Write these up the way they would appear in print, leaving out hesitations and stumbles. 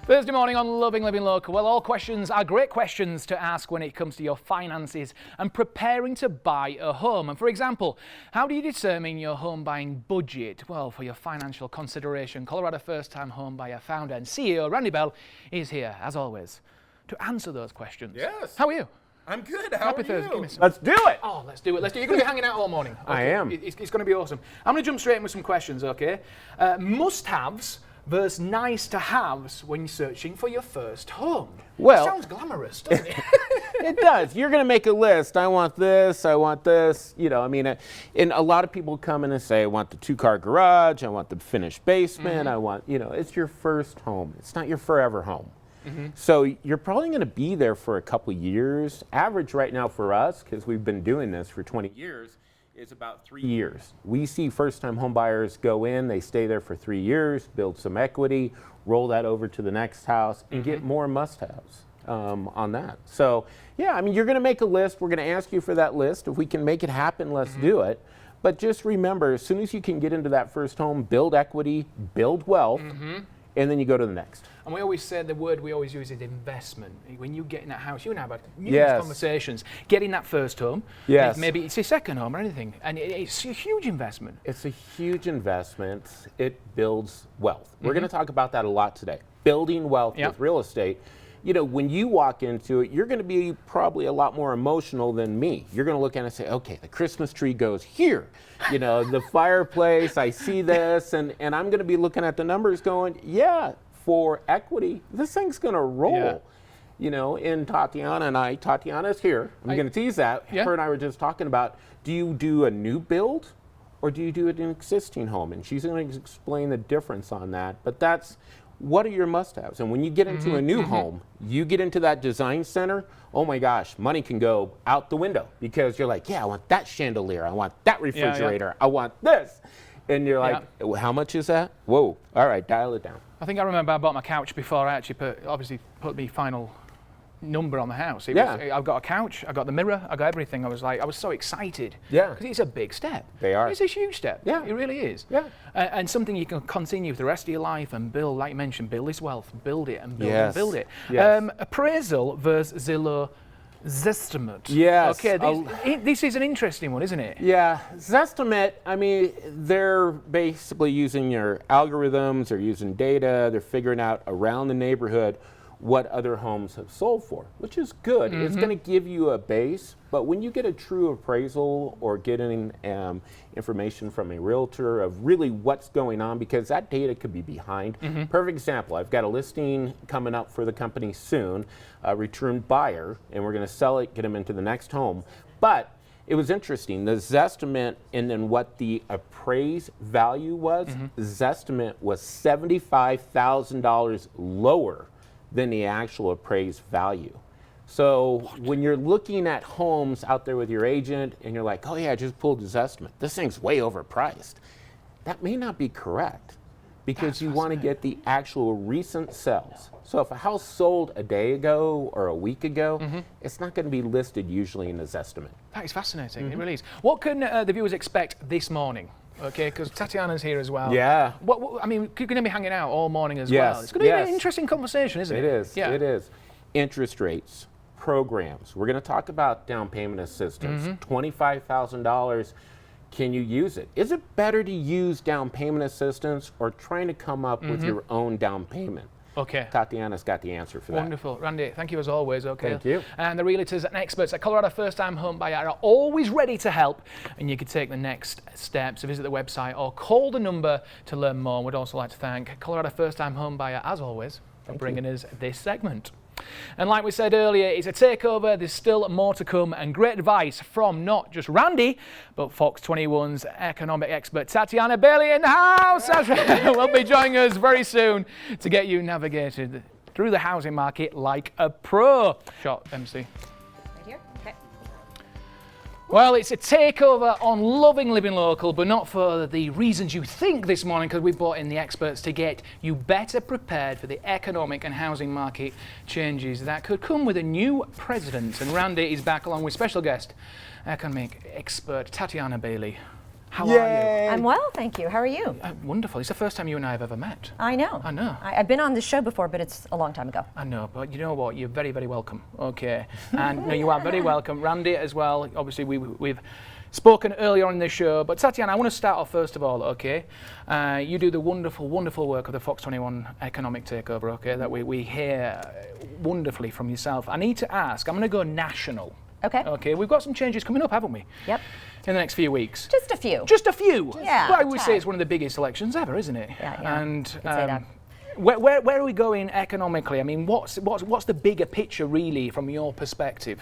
Thursday morning on Loving Living Local. Well, all questions are great questions to ask when it comes to your finances and preparing to buy a home. And for example, how do you determine your home buying budget? Well, for your financial consideration, Colorado first-time home buyer founder and CEO Randy Bell is here, as always, to answer those questions. Yes. How are you? I'm good. How Happy are Thursday. you? Some. Let's do it. Oh, let's do it. Let's do it. You're going to be hanging out all morning. Okay. I am. It's going to be awesome. I'm going to jump straight in with some questions, okay? Must-haves versus nice-to-haves when you're searching for your first home. Well, it sounds glamorous, doesn't it? It does. You're going to make a list. I want this. I want this. You know, I mean, and a lot of people come in and say, I want the 2-car garage. I want the finished basement. I want, you know, it's your first home. It's not your forever home. So you're probably going to be there for a couple years. Average right now for us, because we've been doing this for 20 years, is about 3 years. We see first-time home buyers go in, they stay there for 3 years, build some equity, roll that over to the next house, and get more must-haves on that. So, yeah, I mean, you're going to make a list. We're going to ask you for that list. If we can make it happen, let's do it. But just remember, as soon as you can get into that first home, build equity, build wealth, and then you go to the next. And we always say the word we always use is investment. When you get in that house, you and I have had numerous conversations, getting that first home, maybe it's your second home or anything, and it's a huge investment. It's a huge investment. It builds wealth. We're going to talk about that a lot today. Building wealth with real estate. You know, when you walk into it, you're going to be probably a lot more emotional than me. You're going to look at it and say, okay, the Christmas tree goes here. You know, the fireplace, I see this, and I'm going to be looking at the numbers going, yeah, for equity, this thing's going to roll. Yeah. You know, and Tatiana's here. I'm going to tease that. Her and I were just talking about, do you do a new build or do you do an existing home? And she's going to explain the difference on that. But that's, what are your must-haves? And when you get into a new home, you get into that design center, oh my gosh, money can go out the window because you're like, yeah, I want that chandelier, I want that refrigerator, I want this. And you're like, how much is that? Whoa, all right, dial it down. I think I remember I bought my couch before I actually put the final number on the house. I've got a couch, I got the mirror, I got everything. I was so excited. Yeah. Because it's a big step. They are. It's a huge step. Yeah. It really is. Yeah. And something you can continue for the rest of your life and build, like you mentioned, build this wealth, build it and build it and build it. Yes. Appraisal versus Zillow Zestimate. Yes. Okay, this is an interesting one, isn't it? Yeah, Zestimate, I mean, they're basically using your algorithms, they're using data, they're figuring out around the neighborhood what other homes have sold for, which is good. It's going to give you a base, but when you get a true appraisal or getting information from a realtor of really what's going on, because that data could be behind. Perfect example, I've got a listing coming up for the company soon, a return buyer, and we're going to sell it, get them into the next home. But it was interesting, the Zestimate and then what the appraised value was, Zestimate was $75,000 lower than the actual appraised value. So when you're looking at homes out there with your agent and you're like, oh yeah, I just pulled this estimate, this thing's way overpriced, that may not be correct because you want to get the actual recent sales. So if a house sold a day ago or a week ago, it's not going to be listed usually in the Zestimate. That is fascinating, it really is. What can the viewers expect this morning? Okay, because Tatiana's here as well. Yeah. I mean, you're going to be hanging out all morning as well. It's going to be an interesting conversation, isn't it? It is. Yeah. It is. Interest rates, programs. We're going to talk about down payment assistance. $25,000. Can you use it? Is it better to use down payment assistance or trying to come up with your own down payment? Okay. Tatiana's got the answer for that. Wonderful. Randy, thank you as always. Okay. Thank you. And the realtors and experts at Colorado First Time Home Buyer are always ready to help, and you can take the next step. So visit the website or call the number to learn more. We'd also like to thank Colorado First Time Home Buyer, as always, for bringing us this segment. And like we said earlier, it's a takeover. There's still more to come, and great advice from not just Randy, but Fox 21's economic expert Tatiana Bailey in the house. Will be joining us very soon to get you navigated through the housing market like a pro. Shot, MC. Right here? Okay. Well, it's a takeover on Loving Living Local, but not for the reasons you think this morning, because we brought in the experts to get you better prepared for the economic and housing market changes that could come with a new president. And Randy is back along with special guest, economic expert Tatiana Bailey. How are you? I'm well, thank you. How are you? Wonderful. It's the first time you and I have ever met. I know. I know. I've been on this show before, but it's a long time ago. I know, but you know what? You're very, very welcome. Okay. And no, you are very welcome. Randy as well. Obviously, we've spoken earlier on in the show. But Tatiana, I want to start off first of all, okay? You do the wonderful, wonderful work of the Fox 21 Economic Takeover, okay? That we hear wonderfully from yourself. I need to ask, I'm going to go national. Okay. Okay, we've got some changes coming up, haven't we? Yep. In the next few weeks. Just a few. Just a few. Yeah. But I would say it's one of the biggest elections ever, isn't it? Yeah. And say that. where are we going economically? I mean, what's the bigger picture really from your perspective?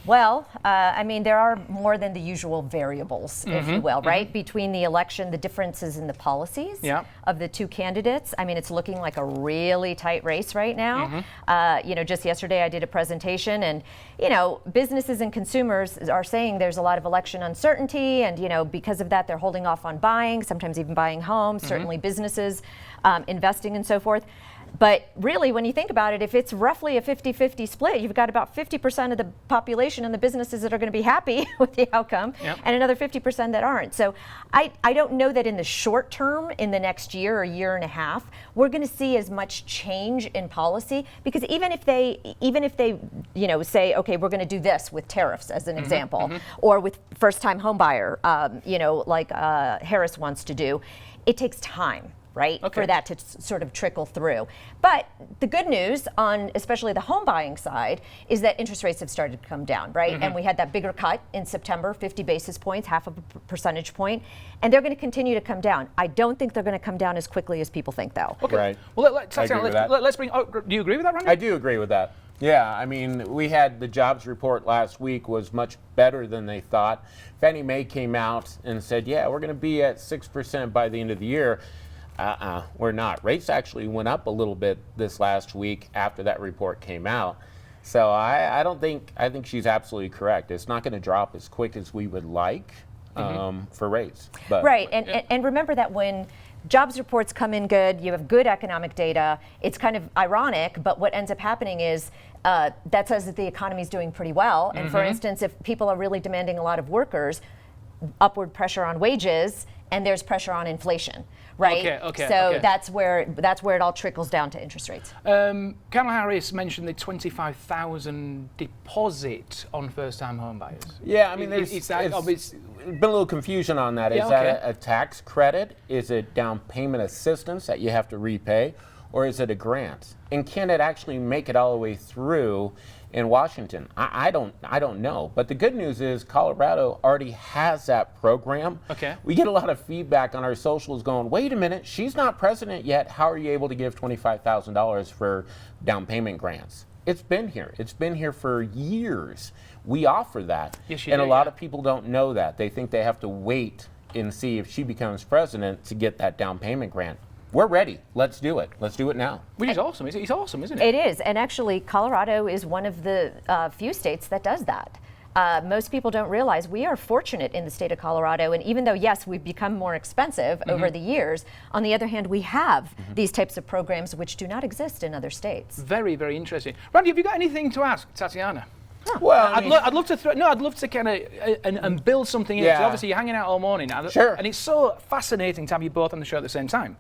Well, I mean, there are more than the usual variables, if you will, right? Between the election, the differences in the policies of the two candidates. I mean, it's looking like a really tight race right now. Just yesterday I did a presentation and, businesses and consumers are saying there's a lot of election uncertainty and, because of that, they're holding off on buying, sometimes even buying homes, certainly businesses investing and so forth. But really, when you think about it, if it's roughly a 50-50 split, you've got about 50% of the population and the businesses that are going to be happy with the outcome and another 50% that aren't. So I don't know that in the short term, in the next year or year and a half, we're going to see as much change in policy, because even if they say, okay, we're going to do this with tariffs as an example, or with first-time home buyer, like Harris wants to do, it takes time. Right, for that to sort of trickle through. But the good news on especially the home buying side is that interest rates have started to come down, right? And we had that bigger cut in September, 50 basis points, half of a percentage point, and they're going to continue to come down. I don't think they're going to come down as quickly as people think, though. Okay. Right. Well, let's bring. Oh, do you agree with that, Randy? I do agree with that. Yeah, I mean, we had the jobs report last week was much better than they thought. Fannie Mae came out and said, yeah, we're going to be at 6% by the end of the year. We're not. Rates actually went up a little bit this last week after that report came out. So I think she's absolutely correct. It's not going to drop as quick as we would like for rates. But, right, and remember that when jobs reports come in good, you have good economic data, it's kind of ironic, but what ends up happening is that says that the economy is doing pretty well. And for instance, if people are really demanding a lot of workers, upward pressure on wages, and there's pressure on inflation, right? So that's where it all trickles down to interest rates. Kamala Harris mentioned the $25,000 deposit on first-time home buyers. Yeah, I mean, it's been a little confusion on that. Is that a tax credit? Is it down payment assistance that you have to repay? Or is it a grant? And can it actually make it all the way through in Washington? I don't know. But the good news is Colorado already has that program. Okay. We get a lot of feedback on our socials going, wait a minute, she's not president yet. How are you able to give $25,000 for down payment grants? It's been here. It's been here for years. We offer that. Yes, and a lot of people don't know that. They think they have to wait and see if she becomes president to get that down payment grant. We're ready. Let's do it. Let's do it now. Which is awesome. It's awesome, isn't it? It is. And actually, Colorado is one of the few states that does that. Most people don't realize we are fortunate in the state of Colorado. And even though, yes, we've become more expensive over the years, on the other hand, we have these types of programs which do not exist in other states. Very, very interesting. Randy, have you got anything to ask Tatiana? Well, I'd love to kind of and build something in. Yeah. Obviously, you're hanging out all morning. Sure. And it's so fascinating to have you both on the show at the same time.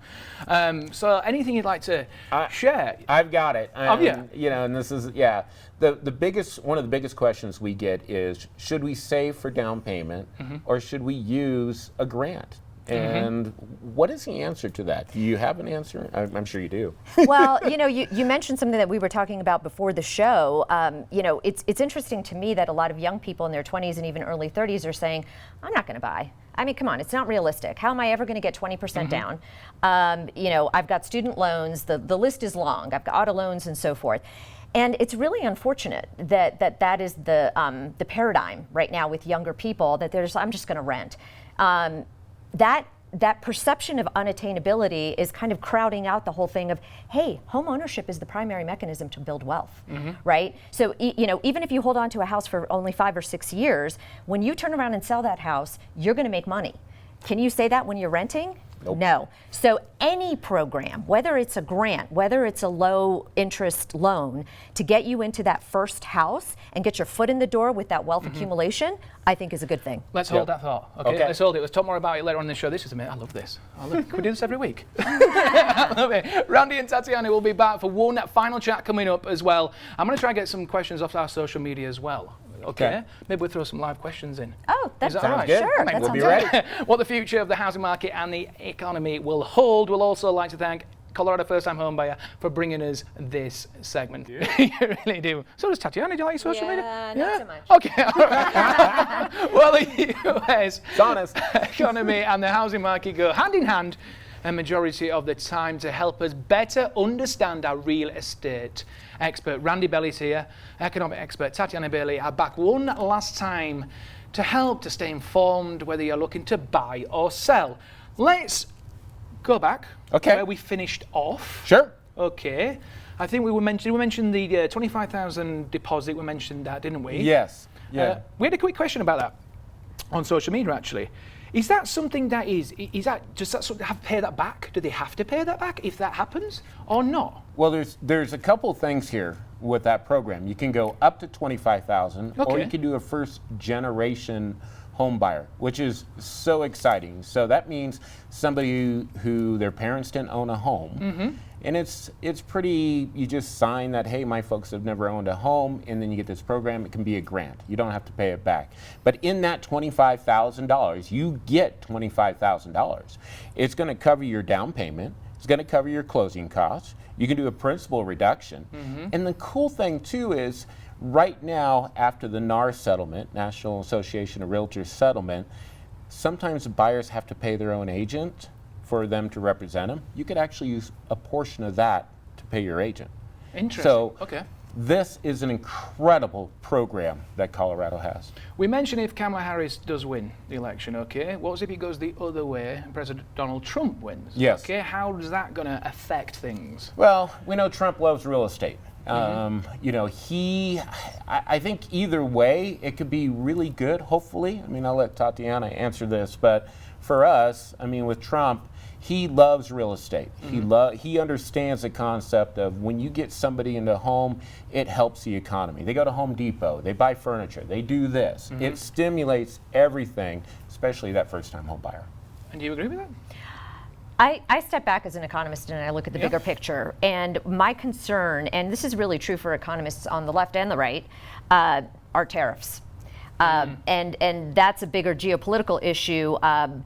So anything you'd like to share? I've got it. And this is the biggest one of the biggest questions we get is, should we save for down payment or should we use a grant? And what is the answer to that? Do you have an answer? I'm sure you do. Well, you mentioned something that we were talking about before the show. It's interesting to me that a lot of young people in their 20s and even early 30s are saying, I'm not going to buy. I mean, come on, it's not realistic. How am I ever going to get 20% down? I've got student loans. The list is long. I've got auto loans and so forth. And it's really unfortunate that is the paradigm right now with younger people, that I'm just going to rent. That perception of unattainability is kind of crowding out the whole thing of, hey, home ownership is the primary mechanism to build wealth, right? So, even if you hold on to a house for only 5 or 6 years, when you turn around and sell that house, you're going to make money. Can you say that when you're renting? Nope. No. So any program, whether it's a grant, whether it's a low interest loan, to get you into that first house and get your foot in the door with that wealth accumulation, I think is a good thing. Let's hold that thought. Okay, let's hold it. Let's talk more about it later on in the show. This is amazing. I love this. Can we do this every week? I love it. Randy and Tatiana will be back for one final chat coming up as well. I'm going to try and get some questions off our social media as well. Okay. Maybe we'll throw some live questions in. Oh, that's Is that sounds right? good. Sure. We'll be ready. What the future of the housing market and the economy will hold. We'll also like to thank Colorado First-Time Homebuyer for bringing us this segment. You really do. So does Tatiana. Do you like social media? Not so much. Okay. All right. Well, the US economy and the housing market go hand in hand a majority of the time to help us better understand our real estate. Expert Randy Belly's here, economic expert Tatiana Bailey are back one last time to help to stay informed whether you're looking to buy or sell. Let's go back where we finished off. Sure. Okay. I think we mentioned the 25,000 deposit. We mentioned that, didn't we? Yes. Yeah. We had a quick question about that on social media, actually. Is that something that does that sort of pay that back? Do they have to pay that back if that happens or not? Well, there's a couple things here with that program. You can go up to 25,000, or you can do a first generation home buyer, which is so exciting. So that means somebody who their parents didn't own a home. And it's pretty, you just sign that, hey, my folks have never owned a home, and then you get this program. It can be a grant. You don't have to pay it back. But in that $25,000, you get $25,000. It's going to cover your down payment. It's going to cover your closing costs. You can do a principal reduction. And the cool thing, too, is right now, after the NAR settlement, National Association of Realtors settlement, sometimes the buyers have to pay their own agent for them to represent them. You could actually use a portion of that to pay your agent. Interesting. So This is an incredible program that Colorado has. We mentioned if Kamala Harris does win the election, okay? What if it goes the other way and President Donald Trump wins? Yes. Okay, how is that going to affect things? Well, we know Trump loves real estate. You know, I think either way, it could be really good, hopefully. I mean, I'll let Tatiana answer this, but for us, I mean, with Trump, he loves real estate. He understands the concept of when you get somebody into a home, it helps the economy. They go to Home Depot, they buy furniture, they do this. It stimulates everything, especially that first-time home buyer. And do you agree with that? I step back as an economist and I look at the bigger picture. And my concern, and this is really true for economists on the left and the right, are tariffs. And that's a bigger geopolitical issue.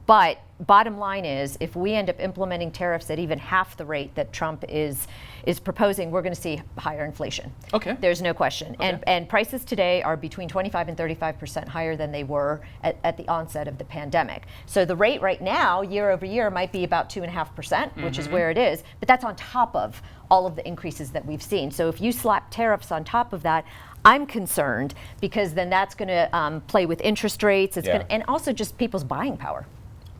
But bottom line is, if we end up implementing tariffs at even half the rate that Trump is proposing, we're going to see higher inflation. Okay. There's no question. And prices today are between 25 and 35% higher than they were at the onset of the pandemic. So the rate right now, year over year, might be about 2.5%, which is where it is. But that's on top of all of the increases that we've seen. So if you slap tariffs on top of that, I'm concerned, because then that's going to play with interest rates. It's gonna, and also just people's buying power.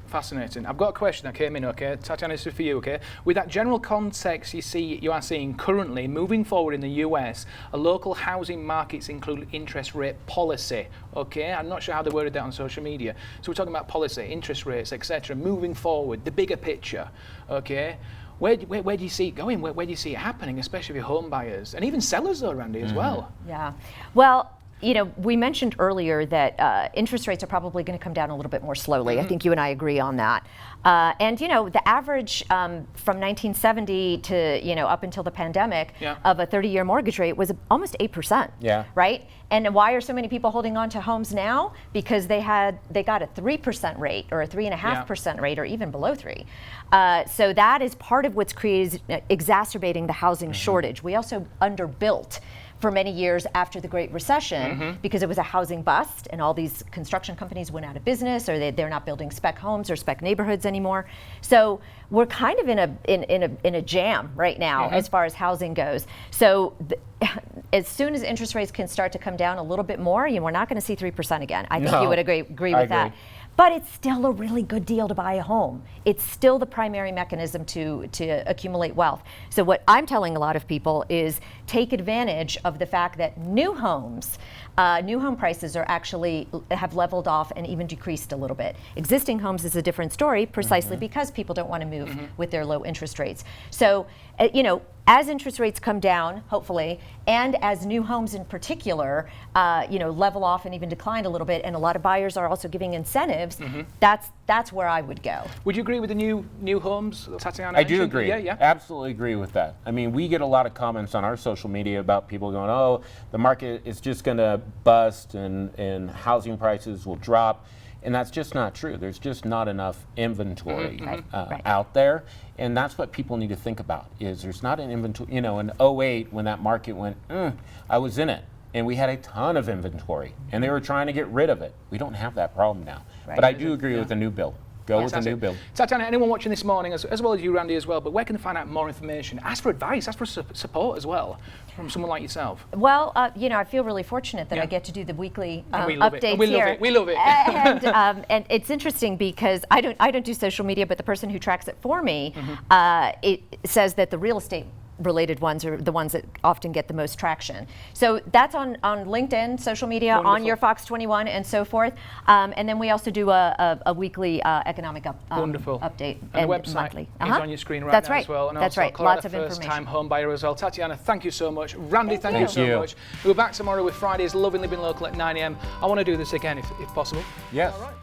Fascinating. I've got a question that came in, okay? Tatiana, this is for you, okay? With that general context you are seeing currently, moving forward in the US, a local housing markets include interest rate policy, okay? I'm not sure how they worded that on social media. So we're talking about policy, interest rates, etc., moving forward, the bigger picture, okay? Where do you see it going? Where do you see it happening, especially for home buyers and even sellers, though, Randy, as well? Yeah. Well, you know, we mentioned earlier that interest rates are probably going to come down a little bit more slowly. I think you and I agree on that. And you know, the average from 1970 to up until the pandemic of a 30-year mortgage rate was almost 8%. Yeah. Right. And why are so many people holding on to homes now? Because they got a 3% rate or a 3.5% rate or even below 3. So that is part of what's exacerbating the housing shortage. We also underbuilt for many years after the Great Recession because it was a housing bust and all these construction companies went out of business, or they're not building spec homes or spec neighborhoods anymore. So we're kind of in a jam right now as far as housing goes. So as soon as interest rates can start to come down a little bit more, we're not going to see 3% again. I think you would agree with that. but it's still a really good deal to buy a home. It's still the primary mechanism to accumulate wealth. So what I'm telling a lot of people is take advantage of the fact that new home prices are actually have leveled off and even decreased a little bit. Existing homes is a different story, precisely because people don't want to move with their low interest rates. So, as interest rates come down, hopefully, and as new homes in particular, level off and even decline a little bit, and a lot of buyers are also giving incentives, that's where I would go. Would you agree with the new homes, Tatiana? I do agree. Yeah. Absolutely agree with that. I mean, we get a lot of comments on our social media about people going, "Oh, the market is just going to bust and housing prices will drop." And that's just not true. There's just not enough inventory out there. And that's what people need to think about, is there's not an inventory. In 08, when that market went, I was in it. And we had a ton of inventory. And they were trying to get rid of it. We don't have that problem now. Right. But I do agree with the new bill. Go with the new bill. Tatiana, anyone watching this morning, as well as you, Randy, as well, but where can they find out more information? Ask for advice, ask for support as well from someone like yourself. Well, I feel really fortunate that I get to do the weekly updates here. We love it. And it's interesting because I don't do social media, but the person who tracks it for me, it says that the real estate related ones are the ones that often get the most traction. So that's on LinkedIn, social media, Wonderful. on your Fox 21 and so forth. And then we also do a weekly economic update. And the website monthly. is on your screen That's now right. as well. And That's also right. Colorado Lots of first information. time home buyer as well. Tatiana, thank you so much. Randy, thank you Thank so you. much. We're back tomorrow with Friday's Loving Living Local at 9 a.m. I want to do this again if possible. Yes. All right.